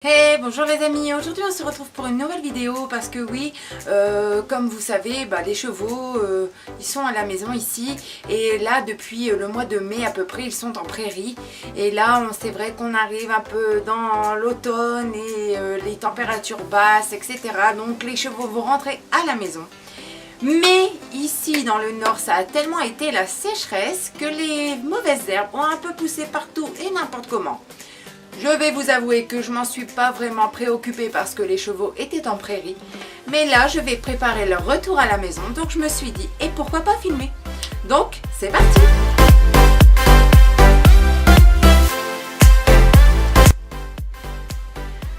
Hey, bonjour les amis, aujourd'hui on se retrouve pour une nouvelle vidéo parce que oui, comme vous savez, les chevaux, ils sont à la maison ici et là depuis le mois de mai à peu près, ils sont en prairie et là c'est vrai qu'on arrive un peu dans l'automne et les températures basses, etc. Donc les chevaux vont rentrer à la maison. Mais ici dans le nord, ça a tellement été la sécheresse que les mauvaises herbes ont un peu poussé partout et n'importe comment. Je vais vous avouer que je m'en suis pas vraiment préoccupée parce que les chevaux étaient en prairie. Mais là, je vais préparer leur retour à la maison. Donc je me suis dit, et pourquoi pas filmer? Donc, c'est parti!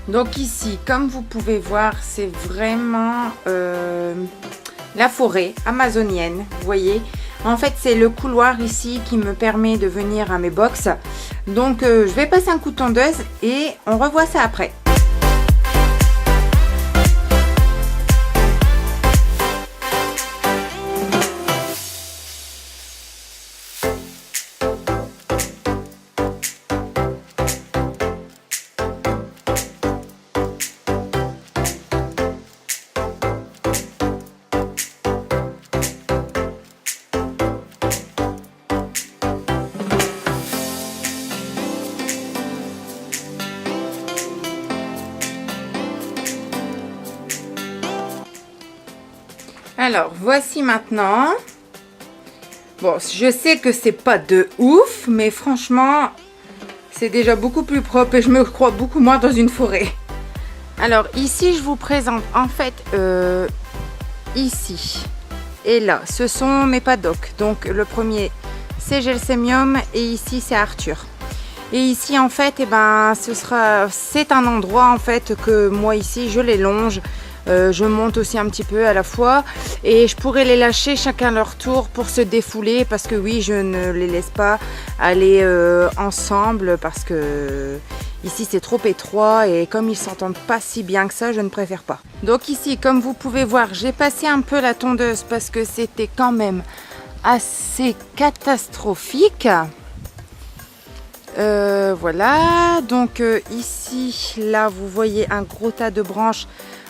Donc ici, comme vous pouvez voir, c'est vraiment la forêt amazonienne, vous voyez. En fait, c'est le couloir ici qui me permet de venir à mes box. Donc, je vais passer un coup de tondeuse et on revoit ça après. Alors, voici maintenant. Bon, je sais que c'est pas de ouf, mais franchement, c'est déjà beaucoup plus propre et je me crois beaucoup moins dans une forêt. Alors, ici, je vous présente en fait, ici et là, ce sont mes paddocks. Donc, le premier, c'est Gelsemium et ici, c'est Arthur. Et ici, en fait, c'est un endroit en fait que moi ici, je les longe. Je monte aussi un petit peu à la fois et je pourrais les lâcher chacun leur tour pour se défouler parce que oui, je ne les laisse pas aller ensemble parce que ici c'est trop étroit et comme ils s'entendent pas si bien que ça, je ne préfère pas. Donc ici, comme vous pouvez voir, j'ai passé un peu la tondeuse parce que c'était quand même assez catastrophique. Voilà, donc ici, là, vous voyez un gros tas de branches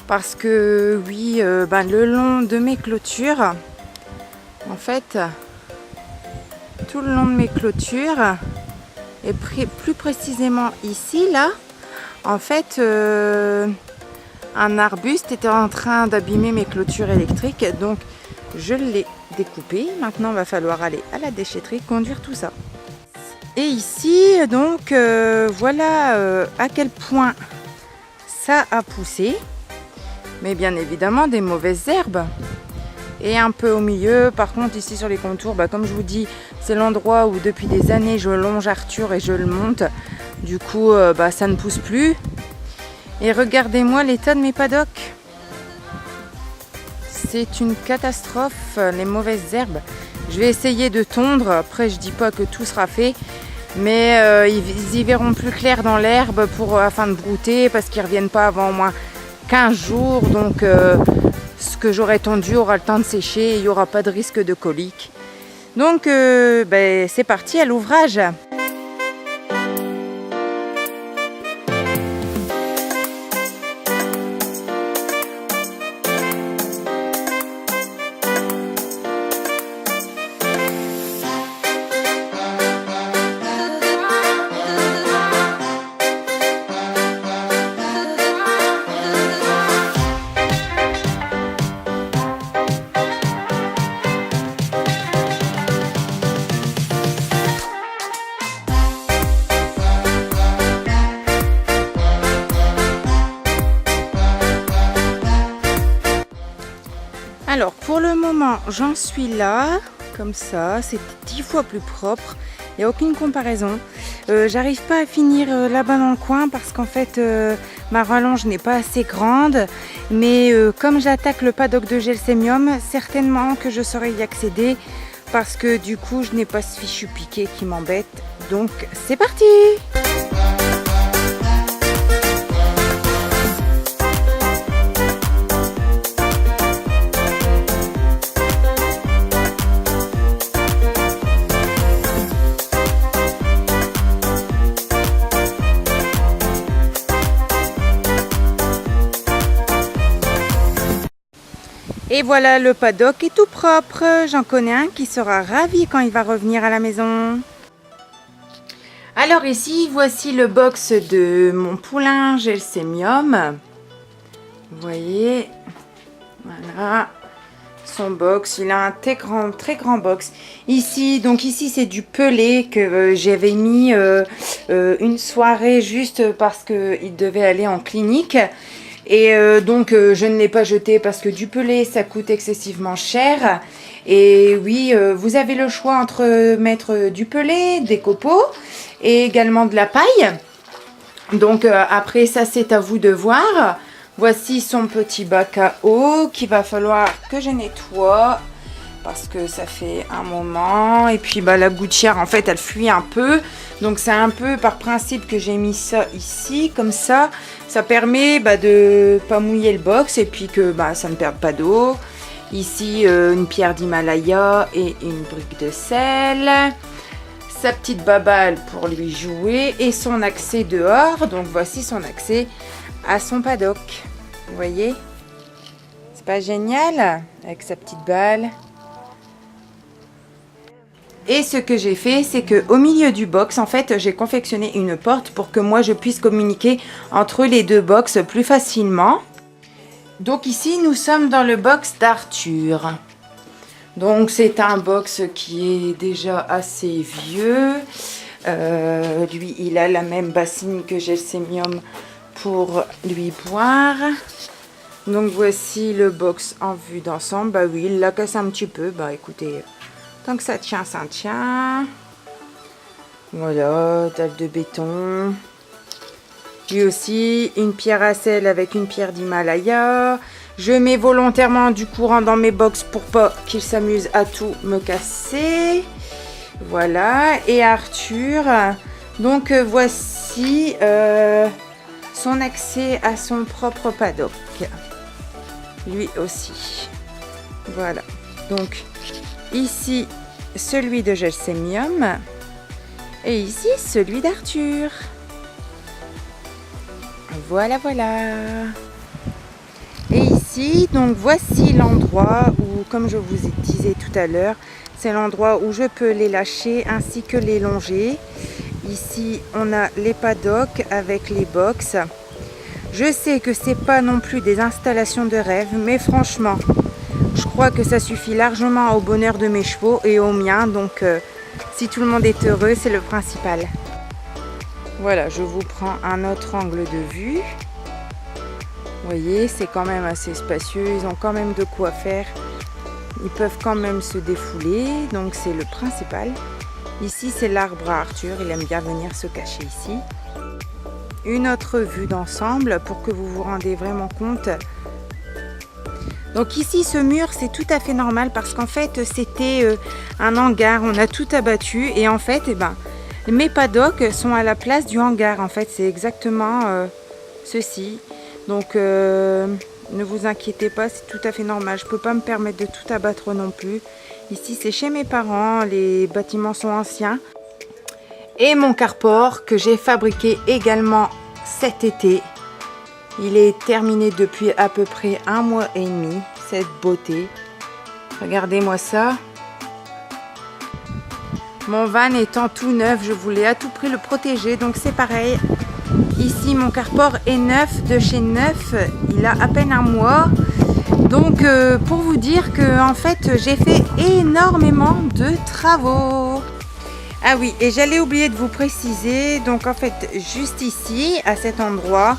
parce que oui, le long de mes clôtures, en fait, tout le long de mes clôtures, et plus précisément ici, là, en fait, un arbuste était en train d'abîmer mes clôtures électriques, donc je l'ai découpé. Maintenant, il va falloir aller à la déchetterie, conduire tout ça. Et ici, donc, voilà à quel point ça a poussé. Mais bien évidemment, des mauvaises herbes. Et un peu au milieu, par contre, ici sur les contours, comme je vous dis, c'est l'endroit où depuis des années, je longe Arthur et je le monte. Du coup, ça ne pousse plus. Et regardez-moi l'état de mes paddocks. C'est une catastrophe, les mauvaises herbes. Je vais essayer de tondre. Après, je dis pas que tout sera fait. Mais ils y verront plus clair dans l'herbe afin de brouter parce qu'ils ne reviennent pas avant au moins 15 jours. Donc ce que j'aurai tondu aura le temps de sécher et il n'y aura pas de risque de colique. Donc c'est parti à l'ouvrage. Alors pour le moment j'en suis là, comme ça, c'est 10 fois plus propre, il n'y a aucune comparaison. J'arrive pas à finir là-bas dans le coin parce qu'en fait ma rallonge n'est pas assez grande, mais comme j'attaque le paddock de Gelsemium, certainement que je saurai y accéder parce que du coup je n'ai pas ce fichu piqué qui m'embête, donc c'est parti! Et voilà, le paddock est tout propre. J'en connais un qui sera ravi quand il va revenir à la maison. Alors ici, voici le box de mon poulain Gelsemium. Vous voyez, voilà son box. Il a un très grand box. Ici, donc ici c'est du pelé que j'avais mis une soirée juste parce qu'il devait aller en clinique. Et donc je ne l'ai pas jeté parce que du pelé ça coûte excessivement cher. Et oui, vous avez le choix entre mettre du pelé, des copeaux et également de la paille. Donc après ça c'est à vous de voir. Voici son petit bac à eau qu'il va falloir que je nettoie parce que ça fait un moment. Et puis bah, la gouttière en fait elle fuit un peu. Donc c'est un peu par principe que j'ai mis ça ici comme ça. Ça permet bah, de pas mouiller le box et puis que bah, ça ne perde pas d'eau. Ici une pierre d'Himalaya et une brique de sel. Sa petite babale pour lui jouer et son accès dehors. Donc voici son accès à son paddock. Vous voyez, c'est pas génial avec sa petite balle. Et ce que j'ai fait, c'est que au milieu du box, en fait, j'ai confectionné une porte pour que moi je puisse communiquer entre les deux box plus facilement. Donc ici, nous sommes dans le box d'Arthur. Donc c'est un box qui est déjà assez vieux. Lui, il a la même bassine que Gelsemium pour lui boire. Donc voici le box en vue d'ensemble. Bah oui, il la casse un petit peu. Bah écoutez, tant que ça tient, ça tient. Voilà, dalle de béton. Lui aussi, une pierre à sel avec une pierre d'Himalaya. Je mets volontairement du courant dans mes box pour pas qu'il s'amuse à tout me casser. Voilà, et Arthur. Donc voici son accès à son propre paddock. Lui aussi. Voilà. Donc ici celui de Gelsemium et ici celui d'Arthur. Voilà, voilà. Et ici, donc voici l'endroit où, comme je vous disais tout à l'heure, c'est l'endroit où je peux les lâcher ainsi que les longer. Ici, on a les paddocks avec les box. Je sais que c'est pas non plus des installations de rêve, mais franchement, je crois que ça suffit largement au bonheur de mes chevaux et au mien. Donc, si tout le monde est heureux, c'est le principal. Voilà, je vous prends un autre angle de vue. Vous voyez, c'est quand même assez spacieux. Ils ont quand même de quoi faire. Ils peuvent quand même se défouler. Donc, c'est le principal. Ici, c'est l'arbre à Arthur. Il aime bien venir se cacher ici. Une autre vue d'ensemble pour que vous vous rendez vraiment compte. Donc ici, ce mur, c'est tout à fait normal parce qu'en fait, c'était un hangar. On a tout abattu et en fait, eh ben, mes paddocks sont à la place du hangar. En fait, c'est exactement ceci. Donc, ne vous inquiétez pas, c'est tout à fait normal. Je ne peux pas me permettre de tout abattre non plus. Ici, c'est chez mes parents. Les bâtiments sont anciens. Et mon carport que j'ai fabriqué également cet été. Il est terminé depuis à peu près 1 mois et demi. Cette beauté. Regardez-moi ça. Mon van étant tout neuf, je voulais à tout prix le protéger. Donc c'est pareil. Ici, mon carport est neuf de chez Neuf. Il a à peine 1 mois. Donc pour vous dire que en fait, j'ai fait énormément de travaux. Ah oui, et j'allais oublier de vous préciser, donc en fait, juste ici, à cet endroit,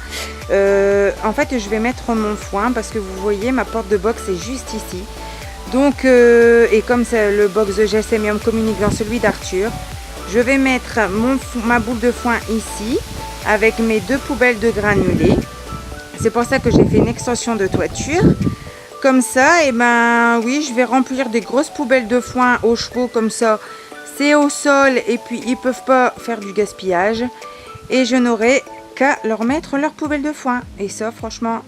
en fait, je vais mettre mon foin parce que vous voyez, ma porte de box est juste ici. Donc, et comme le box de Gelsemium communique dans celui d'Arthur, je vais mettre ma boule de foin ici, avec mes 2 poubelles de granulés. C'est pour ça que j'ai fait une extension de toiture. Comme ça, et ben oui, je vais remplir des grosses poubelles de foin aux chevaux comme ça. C'est au sol et puis ils peuvent pas faire du gaspillage. Et je n'aurai qu'à leur mettre leur poubelle de foin. Et ça, franchement,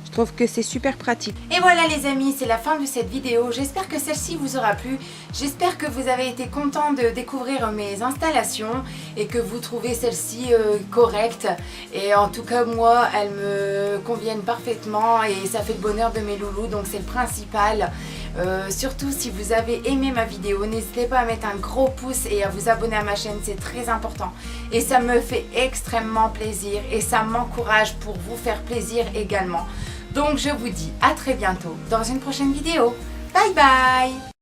je trouve que c'est super pratique. Et voilà les amis, c'est la fin de cette vidéo. J'espère que celle-ci vous aura plu. J'espère que vous avez été content de découvrir mes installations et que vous trouvez celle-ci correcte. Et en tout cas, moi, elles me conviennent parfaitement et ça fait le bonheur de mes loulous, donc c'est le principal. Surtout si vous avez aimé ma vidéo, n'hésitez pas à mettre un gros pouce et à vous abonner à ma chaîne, c'est très important. Et ça me fait extrêmement plaisir et ça m'encourage pour vous faire plaisir également. Donc je vous dis à très bientôt dans une prochaine vidéo. Bye bye!